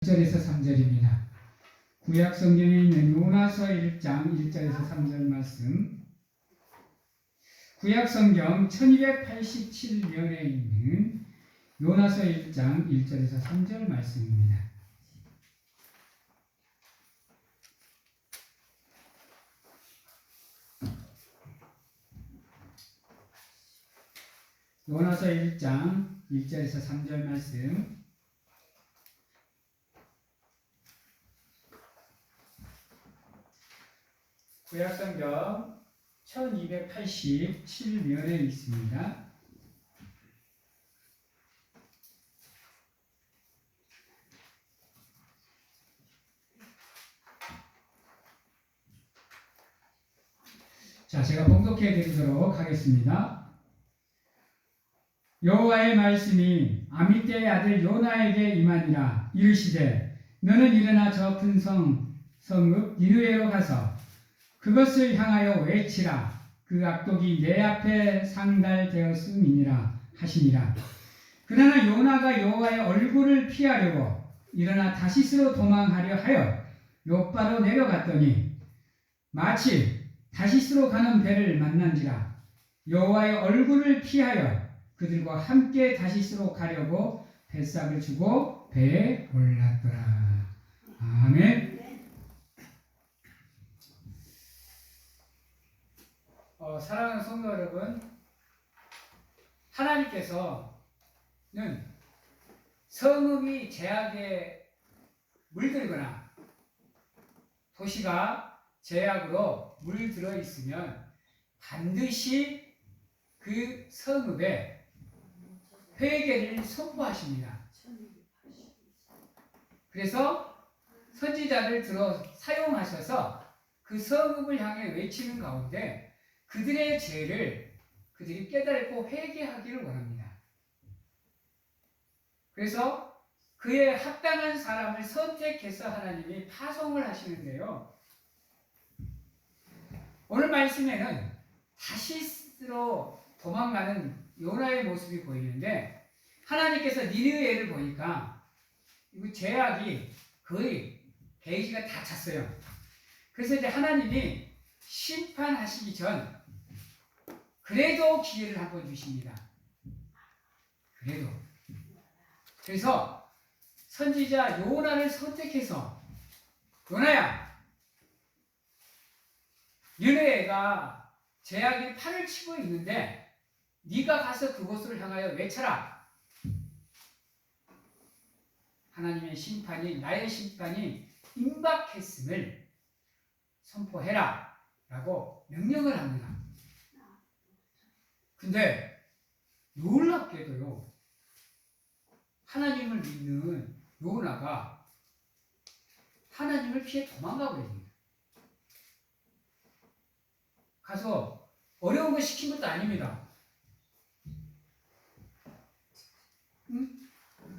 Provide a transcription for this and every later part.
1절에서 3절입니다. 구약 성경에 있는 요나서 1장 1절에서 3절 말씀. 구약 성경 1287면에 있는 요나서 1장 1절에서 3절 말씀입니다. 요나서 1장 1절에서 3절 말씀. 구약성경 1287면에 있습니다. 자, 제가 봉독해 드리도록 하겠습니다. 여호와의 말씀이 아미떼의 아들 요나에게 임하니라. 이르시되 너는 일어나 저 큰 성읍 니느웨로 가서 그것을 향하여 외치라. 그 악독이 내 앞에 상달되었음이니라 하시니라. 그러나 요나가 여호와의 얼굴을 피하려고 일어나 다시스로 도망하려 하여 욥바로 내려갔더니 마치 다시스로 가는 배를 만난지라. 여호와의 얼굴을 피하여 그들과 함께 다시스로 가려고 뱃삭을 주고 배에 올랐더라. 아멘. 사랑하는 성도 여러분, 하나님께서는 성읍이 제약에 물들거나 도시가 제약으로 물들어 있으면 반드시 그 성읍에 회개를 선포하십니다. 그래서 선지자를 들어 사용하셔서 그 성읍을 향해 외치는 가운데 그들의 죄를 그들이 깨달고 회개하기를 원합니다. 그래서 그에 합당한 사람을 선택해서 하나님이 파송을 하시는데요. 오늘 말씀에는 다시스로 도망가는 요나의 모습이 보이는데 하나님께서 니느웨를 보니까 이 죄악이 거의 게이지가 다 찼어요. 그래서 이제 하나님이 심판하시기 전 그래도 기회를 한번 주십니다. 그래서 선지자 요나를 선택해서 요나야, 니느웨가 죄악이 판을 치고 있는데 네가 가서 그곳을 향하여 외쳐라. 하나님의 심판이, 나의 심판이 임박했음을 선포해라 라고 명령을 합니다. 근데 놀랍게도요, 하나님을 믿는 요나가 하나님을 피해 도망가 버립니다. 가서 어려운 거 시킨 것도 아닙니다.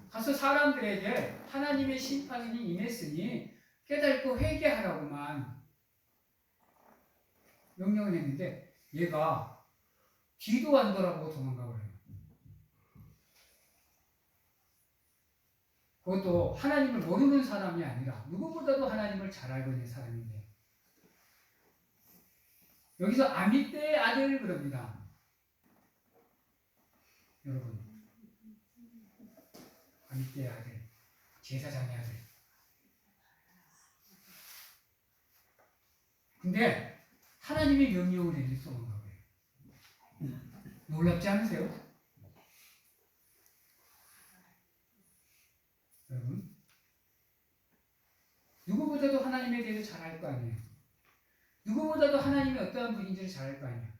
가서 사람들에게 하나님의 심판이 임했으니 깨닫고 회개하라고만 명령을 했는데 얘가 뒤도 안 돌아보고 도망가 버려요. 그것도 하나님을 모르는 사람이 아니라 누구보다도 하나님을 잘 알고 있는 사람인데 여기서 아미떼의 아들을 그럽니다. 여러분, 아미떼의 아들, 제사장의 아들. 근데 하나님의 명령을 해서 도망가 버려요. 놀랍지 않으세요? 여러분, 누구보다도 하나님에 대해서 잘 알 거 아니에요. 누구보다도 하나님이 어떠한 분인지를 잘 알 거 아니에요.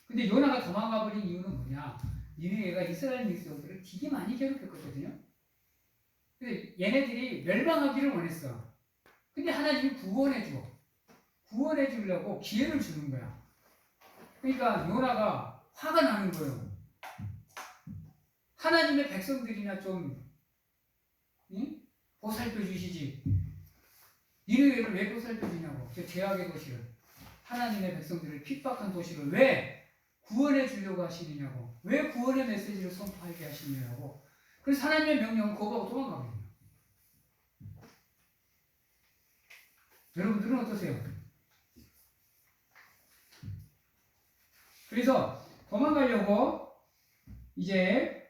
근데 요나가 도망가 버린 이유는 뭐냐? 니느웨가 이스라엘 백성들을 되게 많이 괴롭혔거든요. 근데 얘네들이 멸망하기를 원했어. 근데 하나님이 구원해 주려고 기회를 주는 거야. 그러니까 요나가 화가 나는 거예요. 하나님의 백성들이나 좀 보살펴 주시지. 니느웨를 왜 보살펴 주냐고. 저 죄악의 도시를, 하나님의 백성들을 핍박한 도시를 왜 구원해 주려고 하시느냐고. 왜 구원의 메시지를 선포하게 하시느냐고. 그래서 하나님의 명령을 거부하고 도망가거든요. 여러분들은 어떠세요? 그래서 도망가려고 이제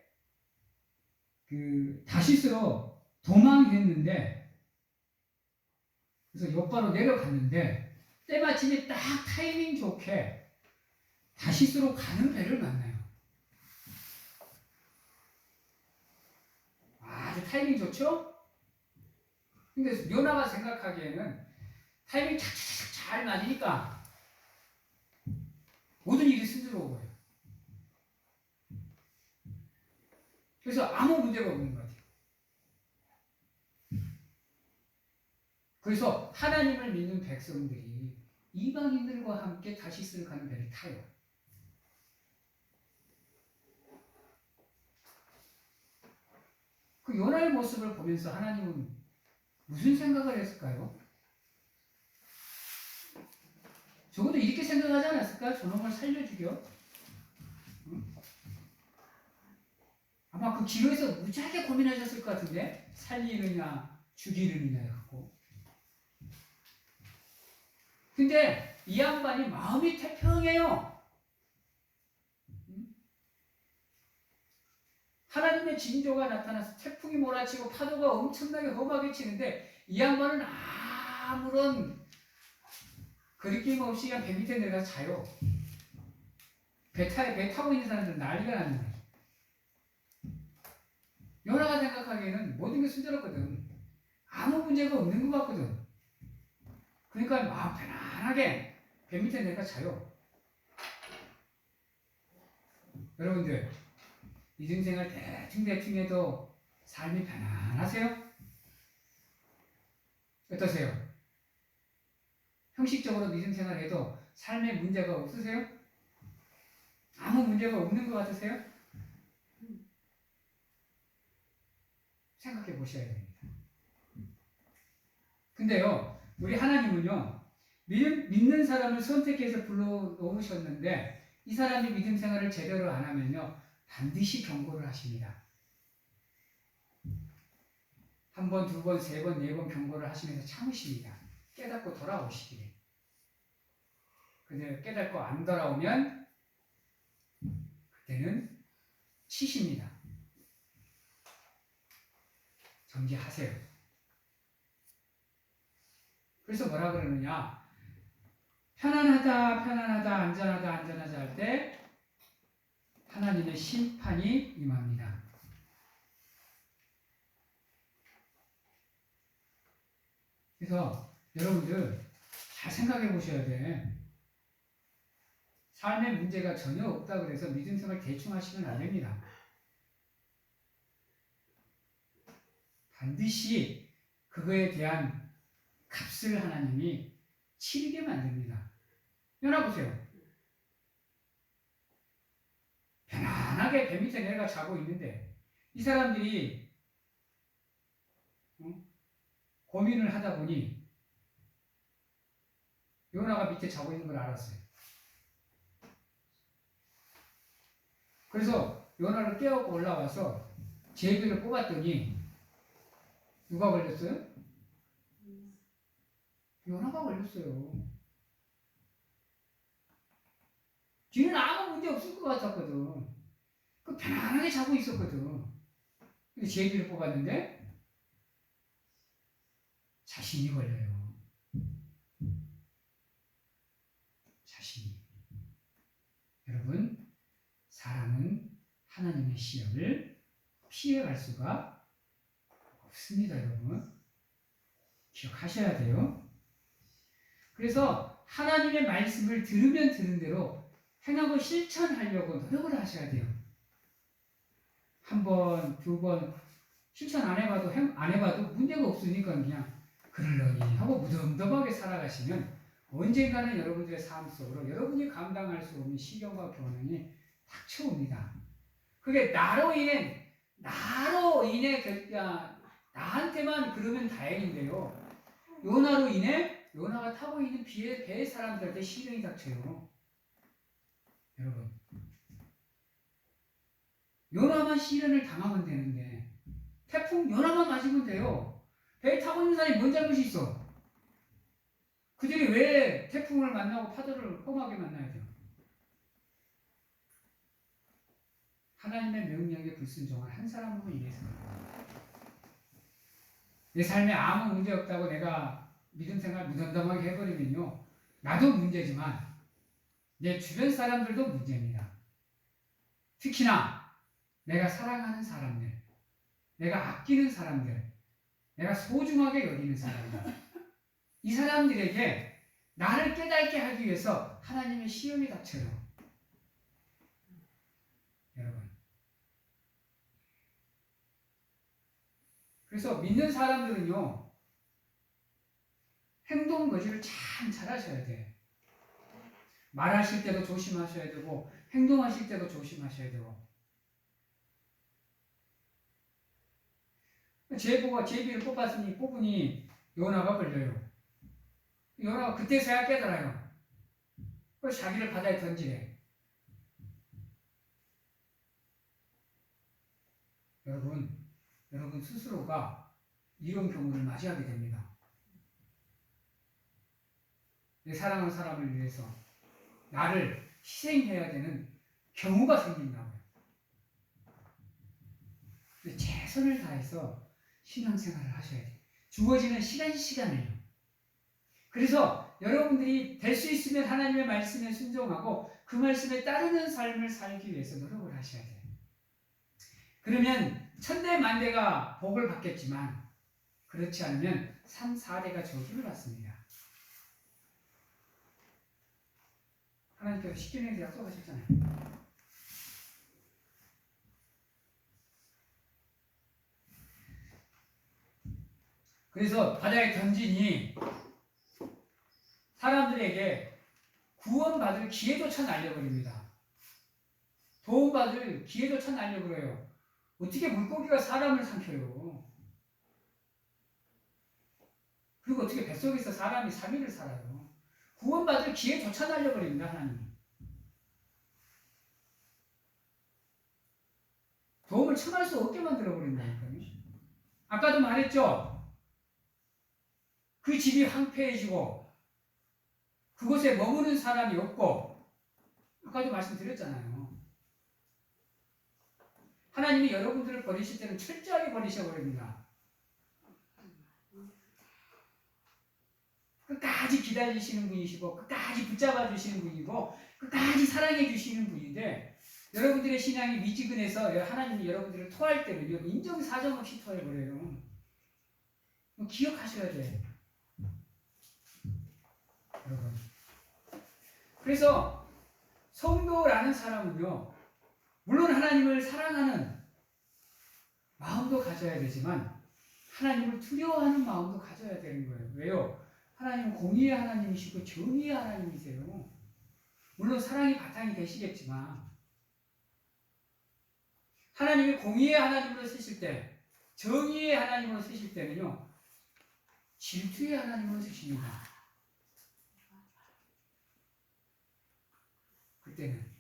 다시스로 도망했는데, 그래서 옆바로 내려갔는데 때마침에 딱 타이밍 좋게 다시스로 가는 배를 만나요. 아주 타이밍 좋죠? 근데 요나가 생각하기에는 타이밍 착착착 잘 맞으니까 모든 일이 순조로운 거예요. 그래서 아무 문제가 없는 것 같아요. 그래서 하나님을 믿는 백성들이 이방인들과 함께 다시스를 가는 배를 타요. 그 요나의 모습을 보면서 하나님은 무슨 생각을 했을까요? 적어도 이렇게 생각하지 않았을까? 저놈을 살려주겨? 응? 아마 그 기로에서 무지하게 고민하셨을 것 같은데, 살리느냐 죽이느냐 갖고. 근데 이 양반이 마음이 태평해요. 하나님의 징조가 나타나서 태풍이 몰아치고 파도가 엄청나게 험하게 치는데 이 양반은 아무런 거리낌 없이 그냥 배 밑에 내려가서 자요. 배 타고 있는 사람들은 난리가 나는 거예요. 요나가 생각하기에는 모든 게 순조롭거든. 아무 문제가 없는 것 같거든. 그러니까 마음 편안하게 배 밑에 내려가 자요. 여러분들, 믿음생활 대충 해도 삶이 편안하세요? 어떠세요? 형식적으로 믿음생활 해도 삶에 문제가 없으세요? 아무 문제가 없는 것 같으세요? 생각해 보셔야 됩니다. 근데요, 우리 하나님은요, 믿는 사람을 선택해서 불러놓으셨는데 이 사람이 믿음 생활을 제대로 안 하면요, 반드시 경고를 하십니다. 한 번, 두 번, 세 번, 네 번 경고를 하시면서 참으십니다. 깨닫고 돌아오시기를. 근데 깨닫고 안 돌아오면 그때는 치십니다. 정지하세요. 그래서 뭐라 그러느냐? 편안하다, 안전하다 할 때 하나님의 심판이 임합니다. 그래서 여러분들 잘 생각해 보셔야 돼. 삶에 문제가 전혀 없다 그래서 믿음 생활 대충 하시면 안 됩니다. 반드시 그거에 대한 값을 하나님이 치르게 만듭니다. 연합보세요. 편안하게 배 밑에 내가 자고 있는데 이 사람들이 고민을 하다 보니 요나가 밑에 자고 있는 걸 알았어요. 그래서 요나를 깨우고 올라와서 제비를 뽑았더니 누가 걸렸어요? 요나가 걸렸어요. 뒤는 아무 문제 없을 것 같았거든. 그 편안하게 자고 있었거든. 근데 제비를 뽑았는데 자신이 걸려요. 자신이. 여러분, 사람은 하나님의 시험을 피해갈 수가 없습니다, 여러분. 기억하셔야 돼요. 그래서 하나님의 말씀을 들으면 들은 대로 행하고 실천하려고 노력을 하셔야 돼요. 한 번, 두 번 실천 안 해봐도 문제가 없으니까 그냥 그러려니 하고 무덤덤하게 살아가시면 언젠가는 여러분들의 삶 속으로 여러분이 감당할 수 없는 시련과 고난이 닥쳐옵니다. 그게 나로 인해 나한테만 그러면 다행인데요. 요나로 인해 요나가 타고 있는 배의 사람들한테 시련이 닥쳐요. 여러분, 요나만 시련을 당하면 되는데 태풍 요나만 맞으면 돼요. 배에 타고 있는 사람이 뭔 잘못이 있어? 그들이 왜 태풍을 만나고 파도를 험하게 만나야 돼요? 하나님의 명령에 불순종한 한 사람으로 인해서입니다. 내 삶에 아무 문제 없다고 내가 믿음 생활 무덤덤하게 해버리면요, 나도 문제지만 내 주변 사람들도 문제입니다. 특히나 내가 사랑하는 사람들, 내가 아끼는 사람들, 내가 소중하게 여기는 사람들, 이 사람들에게 나를 깨닫게 하기 위해서 하나님의 시험이 닥쳐요. 여러분, 그래서 믿는 사람들은요, 행동 거지를 참 잘하셔야 돼. 말하실 때도 조심하셔야 되고 행동하실 때도 조심하셔야 되고. 제비를 뽑으니 요나가 걸려요. 요나가 그때서야 깨달아요. 그래서 자기를 바다에 던지래. 여러분 스스로가 이런 경우를 맞이하게 됩니다. 내 사랑하는 사람을 위해서 나를 희생해야 되는 경우가 생긴다고요. 최선을 다해서 신앙생활을 하셔야 돼요. 주어지는 시간을요. 그래서 여러분들이 될 수 있으면 하나님의 말씀에 순종하고 그 말씀에 따르는 삶을 살기 위해서 노력을 하셔야 돼요. 그러면 천대만대가 복을 받겠지만 그렇지 않으면 3, 4대가 저주를 받습니다. 하나님께서 십계명에서 약속하셨잖아요. 그래서 바다에 던지니 사람들에게 구원받을 기회조차 날려버립니다. 도움받을 기회조차 날려버려요. 어떻게 물고기가 사람을 삼켜요? 그리고 어떻게 뱃속에서 사람이 3일을 살아요? 구원받을 기회조차 날려버립니다. 하나님이. 도움을 청할 수 없게 만들어버린다니까요. 아까도 말했죠? 그 집이 황폐해지고 그곳에 머무는 사람이 없고, 아까도 말씀드렸잖아요. 하나님이 여러분들을 버리실 때는 철저하게 버리셔버립니다. 끝까지 기다리시는 분이시고 끝까지 붙잡아 주시는 분이고 끝까지 사랑해 주시는 분인데, 여러분들의 신앙이 미지근해서 하나님이 여러분들을 토할 때는요, 인정사정 없이 토해버려요. 기억하셔야 돼요. 여러분, 그래서 성도라는 사람은요, 물론 하나님을 사랑하는 마음도 가져야 되지만 하나님을 두려워하는 마음도 가져야 되는 거예요. 왜요? 하나님은 공의의 하나님이시고 정의의 하나님이세요. 물론 사랑이 바탕이 되시겠지만 하나님이 공의의 하나님으로 쓰실 때, 정의의 하나님으로 쓰실 때는요, 질투의 하나님으로 쓰십니다. 그때는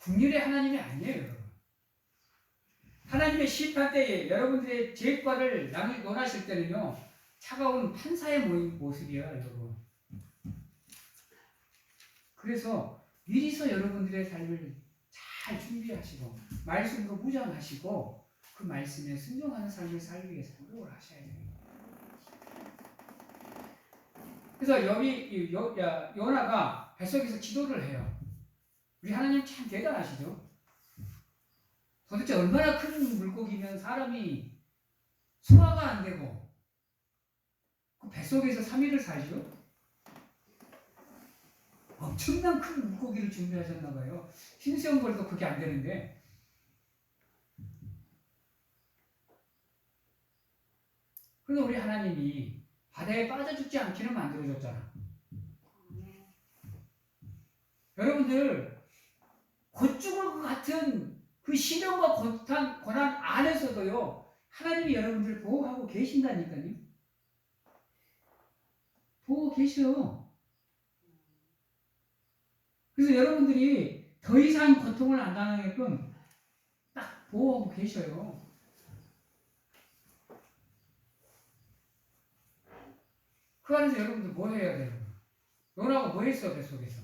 긍휼의 하나님이 아니에요, 여러분. 하나님의 심판 때에 여러분들의 죄과를 논하실 때는요, 차가운 판사의 모습이에요, 여러분. 그래서 미리서 여러분들의 삶을 잘 준비하시고 말씀도 무장하시고 그 말씀에 순종하는 삶을 살기 위해서 노력을 하셔야 됩니다. 그래서 요나가 뱃속에서 기도를 해요. 우리 하나님 참 대단하시죠? 도대체 얼마나 큰 물고기면 사람이 소화가 안 되고 그 뱃속에서 3일을 살죠? 엄청난 큰 물고기를 준비하셨나 봐요. 흰수염벌도 그게 안 되는데. 그래서 우리 하나님이 바다에 빠져 죽지 않기를 만들어줬잖아. 여러분들, 곧 죽을 것 같은 그 시련과 고난 안에서도요, 하나님이 여러분들을 보호하고 계신다니까요. 보호 계셔. 그래서 여러분들이 더 이상 고통을 안 당하게끔 딱 보호하고 계셔요. 그 안에서 여러분들 뭐 해야 돼요? 요나가 뭐 했어, 뱃속에서?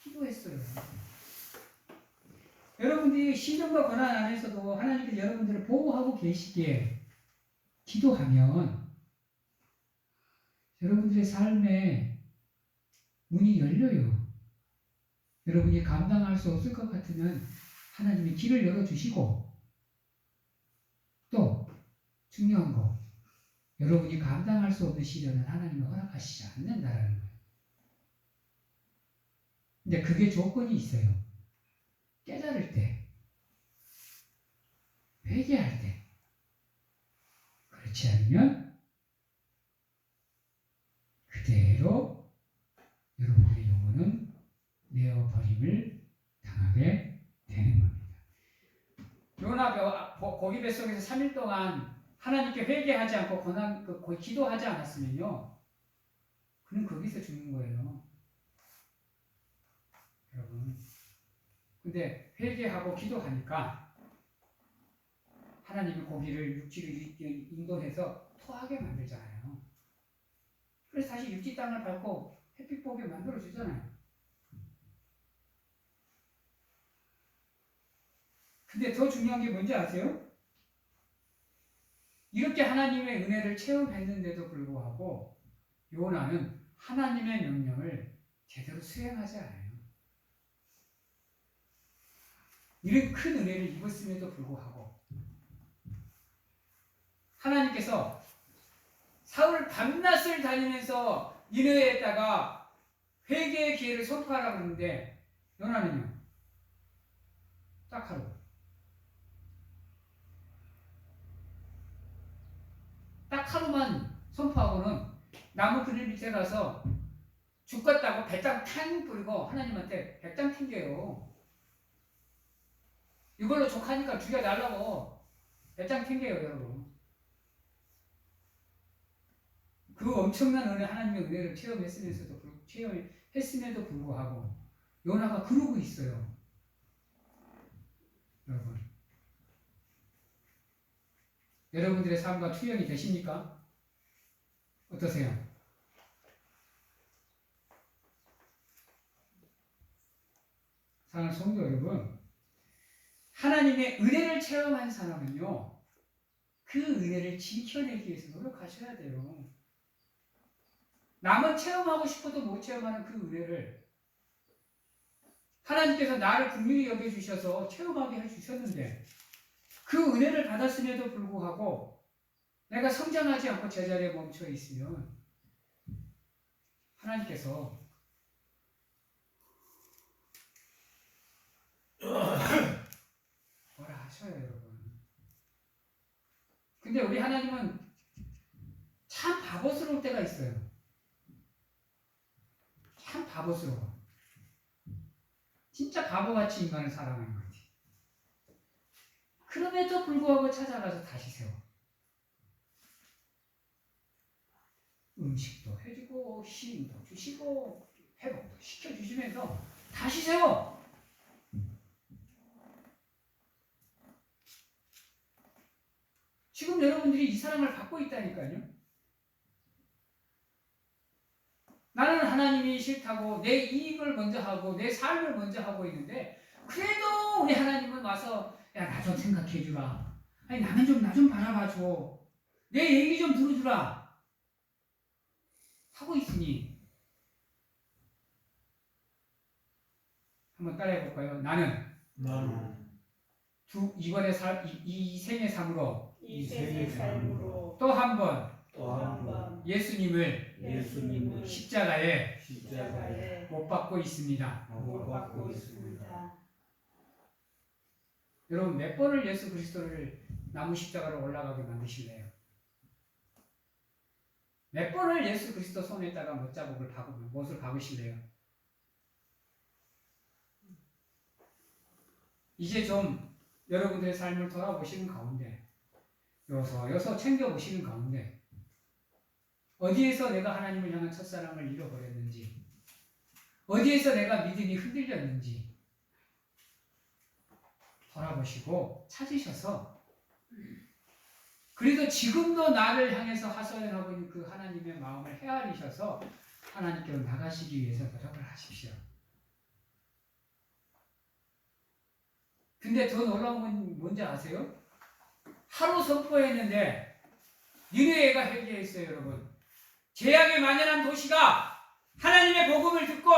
기도했어요. 여러분들이 시련과 고난 안에서도 하나님께서 여러분들을 보호하고 계시기에 기도하면 여러분들의 삶에 문이 열려요. 여러분이 감당할 수 없을 것 같으면 하나님이 길을 열어주시고, 또 중요한 거, 여러분이 감당할 수 없는 시련은 하나님이 허락하시지 않는다라는 거예요. 근데 그게 조건이 있어요. 깨달을 때, 회개할 때. 그렇지 않으면 그대로 여러분들의 영혼은 내어버림을 당하게 되는 겁니다. 요나 고기 뱃속에서 3일 동안 하나님께 회개하지 않고 기도하지 않았으면요, 그는 거기서 죽는 거예요. 여러분. 근데 회개하고 기도하니까 하나님이 고기를 육지로 인도해서 토하게 만들잖아요. 그래서 다시 육지 땅을 밟고 햇빛 보게 만들어 주잖아요. 근데 더 중요한 게 뭔지 아세요? 이렇게 하나님의 은혜를 체험했는데도 불구하고 요나는 하나님의 명령을 제대로 수행하지 않아요. 이런 큰 은혜를 입었음에도 불구하고 하나님께서 사울 밤낮을 다니면서 니느웨에다가 회개의 기회를 선포하라고 하는데 요나는요, 딱 하루. 딱 하루만 선포하고는 나무 그늘 밑에 가서 죽겠다고 배짱 탕 뿌리고 하나님한테 배짱 튕겨요. 이걸로 족하니까 죽여달라고 배짱 튕겨요, 여러분. 그 엄청난 은혜, 하나님의 은혜를 체험했음에도 불구하고 요나가 그러고 있어요. 여러분. 여러분들의 삶과 투영이 되십니까? 어떠세요? 사랑하는 성도 여러분, 하나님의 은혜를 체험한 사람은요, 그 은혜를 지켜내기 위해서 노력하셔야 돼요. 남은 체험하고 싶어도 못 체험하는 그 은혜를 하나님께서 나를 긍휼히 여겨주셔서 체험하게 해주셨는데, 그 은혜를 받았음에도 불구하고 내가 성장하지 않고 제자리에 멈춰 있으면 하나님께서 뭐라 하셔요, 여러분. 근데 우리 하나님은 참 바보스러울 때가 있어요. 참 바보스러워. 진짜 바보같이 인간을 사랑하는 것 같아요. 그럼에도 불구하고 찾아가서 다시 세워. 음식도 해주고 힘도 주시고 회복도 시켜주시면서 다시 세워. 지금 여러분들이 이 사랑을 받고 있다니까요. 나는 하나님이 싫다고 내 이익을 먼저 하고 내 삶을 먼저 하고 있는데, 그래도 우리 하나님은 와서 야, 나 좀 생각해 주라. 아니, 나는 좀 나 좀 바라봐 줘. 내 얘기 좀 들어주라. 하고 있으니 한번 따라해 볼까요? 나는 이 생의 삶으로 또 한 번 예수님을 십자가에 못 박고 있습니다. 여러분, 몇 번을 예수 그리스도를 나무 십자가로 올라가게 만드실래요? 몇 번을 예수 그리스도 손에다가 못을 박으실래요? 이제 좀 여러분들의 삶을 돌아보시는 가운데, 여서 챙겨보시는 가운데, 어디에서 내가 하나님을 향한 첫사랑을 잃어버렸는지, 어디에서 내가 믿음이 흔들렸는지 돌아보시고 찾으셔서 그래서 지금도 나를 향해서 하소연하고 있는 그 하나님의 마음을 헤아리셔서 하나님께로 나가시기 위해서 노력을 하십시오. 근데 더 놀라운 건 뭔지 아세요? 하루 선포했는데 니느웨가 회개했어요, 여러분. 죄악에 만연한 도시가 하나님의 복음을 듣고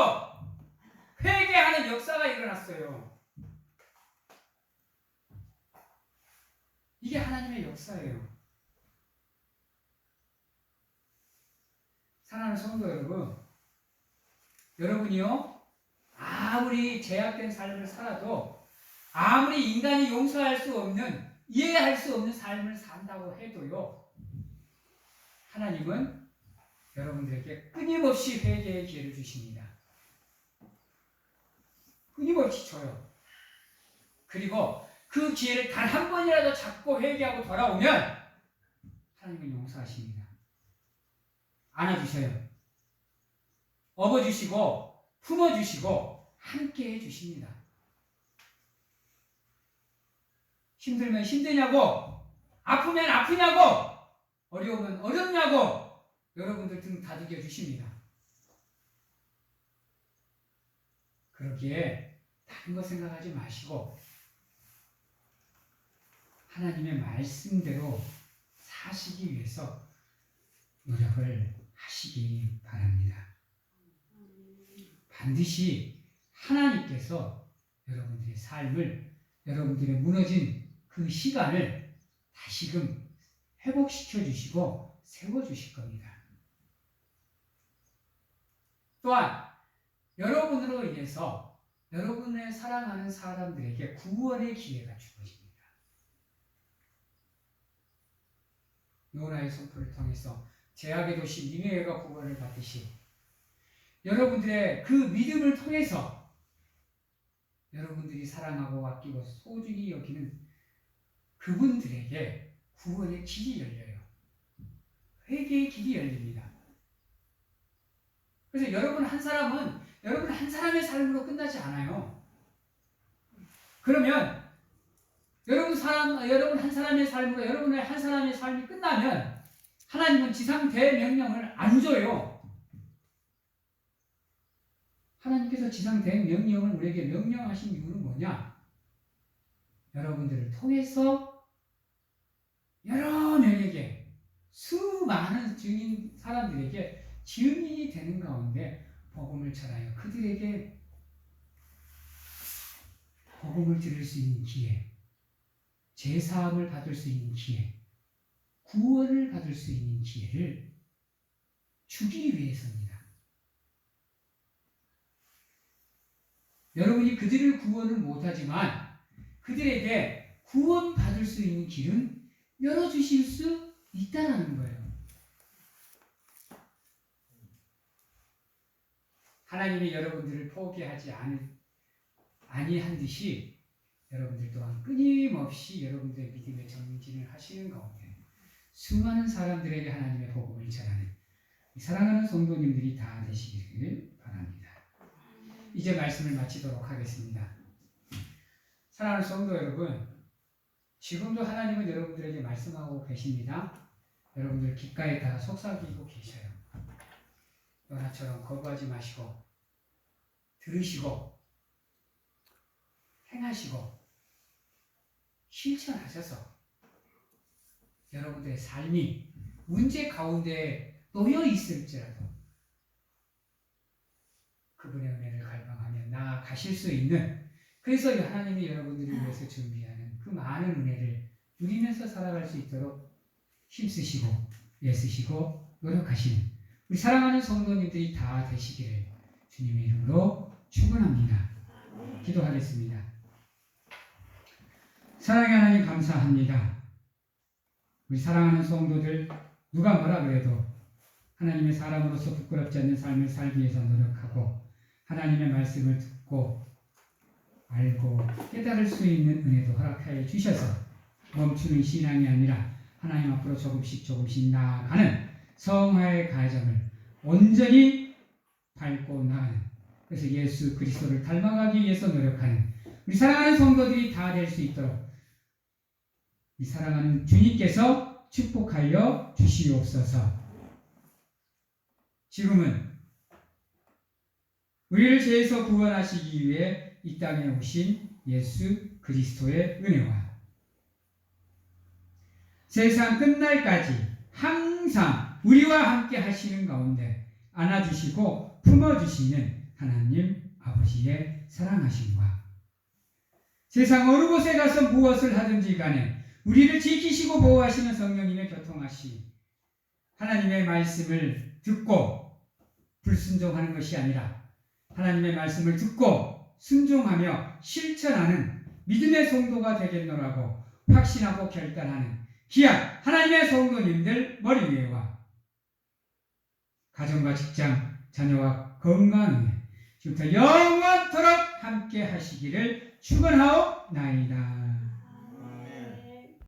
회개하는 역사가 일어났어요. 이게 하나님의 역사예요. 사랑하는 성도 여러분, 여러분이요, 아무리 죄악된 삶을 살아도, 아무리 인간이 용서할 수 없는, 이해할 수 없는 삶을 산다고 해도요, 하나님은 여러분들에게 끊임없이 회개의 기회를 주십니다. 끊임없이 줘요. 그리고 그 기회를 단 한 번이라도 잡고 회개하고 돌아오면 하나님은 용서하십니다. 안아주셔요. 업어주시고 품어주시고 함께 해주십니다. 힘들면 힘드냐고, 아프면 아프냐고, 어려우면 어렵냐고 여러분들 등 다독여 주십니다. 그러기에 다른 거 생각하지 마시고 하나님의 말씀대로 사시기 위해서 노력을 하시기 바랍니다. 반드시 하나님께서 여러분들의 삶을, 여러분들의 무너진 그 시간을 다시금 회복시켜 주시고 세워주실 겁니다. 또한 여러분으로 인해서 여러분의 사랑하는 사람들에게 구원의 기회가 주어집니다. 요나의 선포를 통해서 죄악의 도시 니느웨가 구원을 받듯이 여러분들의 그 믿음을 통해서 여러분들이 사랑하고 아끼고 소중히 여기는 그분들에게 구원의 길이 열려요. 회개의 길이 열립니다. 그래서 여러분 한 사람은 여러분 한 사람의 삶으로 끝나지 않아요. 그러면 여러분 한 사람의 삶으로 여러분의 한 사람의 삶이 끝나면 하나님은 지상 대명령을 안 줘요. 하나님께서 지상 대명령을 우리에게 명령하신 이유는 뭐냐? 여러분들을 통해서 여러 명에게 수많은 증인 사람들에게 증인이 되는 가운데 복음을 전하여 그들에게 복음을 들을 수 있는 기회, 제사함을 받을 수 있는 기회, 구원을 받을 수 있는 기회를 주기 위해서입니다. 여러분이 그들을 구원을 못하지만 그들에게 구원받을 수 있는 길은 열어주실 수 있다는 거예요. 하나님이 여러분들을 포기하지 아니한 듯이 여러분들 또한 끊임없이 여러분들의 믿음의 정진을 하시는 가운데 수많은 사람들에게 하나님의 복음을 전하는 사랑하는 성도님들이 다 되시기를 바랍니다. 이제 말씀을 마치도록 하겠습니다. 사랑하는 성도 여러분, 지금도 하나님은 여러분들에게 말씀하고 계십니다. 여러분들 귓가에 다 속삭이고 계셔요. 요나처럼 거부하지 마시고 들으시고 행하시고 실천하셔서 여러분들의 삶이 문제 가운데 놓여 있을지라도 그분의 은혜를 갈망하며 나아가실 수 있는, 그래서 하나님이 여러분들을 위해서 준비하는 그 많은 은혜를 누리면서 살아갈 수 있도록 힘쓰시고 애쓰시고 노력하시는 우리 사랑하는 성도님들이 다 되시기를 주님의 이름으로 축원합니다. 기도하겠습니다. 사랑의 하나님 감사합니다. 우리 사랑하는 성도들 누가 뭐라 그래도 하나님의 사람으로서 부끄럽지 않는 삶을 살기 위해서 노력하고 하나님의 말씀을 듣고 알고 깨달을 수 있는 은혜도 허락하여 주셔서 멈추는 신앙이 아니라 하나님 앞으로 조금씩 나아가는 성화의 가정을 온전히 밟고 나가는, 그래서 예수 그리스도를 닮아가기 위해서 노력하는 우리 사랑하는 성도들이 다 될 수 있도록 이 사랑하는 주님께서 축복하여 주시옵소서. 지금은 우리를 죄에서 구원하시기 위해 이 땅에 오신 예수 그리스도의 은혜와 세상 끝날까지 항상 우리와 함께 하시는 가운데 안아주시고 품어주시는 하나님 아버지의 사랑하심과 세상 어느 곳에 가서 무엇을 하든지 간에 우리를 지키시고 보호하시는 성령님의 교통하심, 하나님의 말씀을 듣고 불순종하는 것이 아니라 하나님의 말씀을 듣고 순종하며 실천하는 믿음의 성도가 되겠노라고 확신하고 결단하는 귀한 하나님의 성도님들 머리 위에와 가정과 직장, 자녀와 건강에 지금부터 영원토록 함께 하시기를 축원하옵나이다.